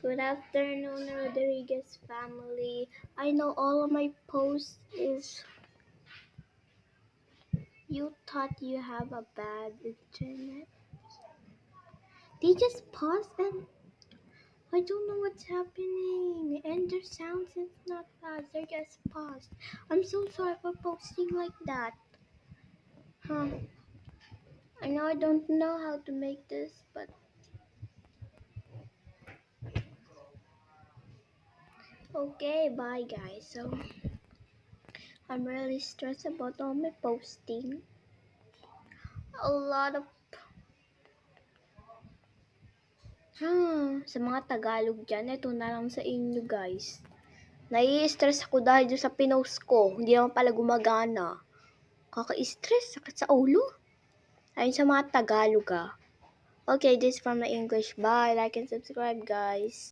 Good afternoon, Rodriguez family. I know all of my posts is you thought you have a bad internet. They just paused and I don't know what's happening. And their sounds is not fast. They're just paused. I'm so sorry for posting like that. I know I don't know how to make this, but okay, bye guys. So I'm really stressed about all my posting. A lot of sa mga Tagalog dyan, ito na lang sa inyo guys. Nai-stress ako dahil dun sa pinost ko. Hindi naman pala gumagana. Kaka-stress, sakit sa ulo. Ayun sa mga Tagalog ah. Okay, this is from my English. Bye, like and subscribe guys.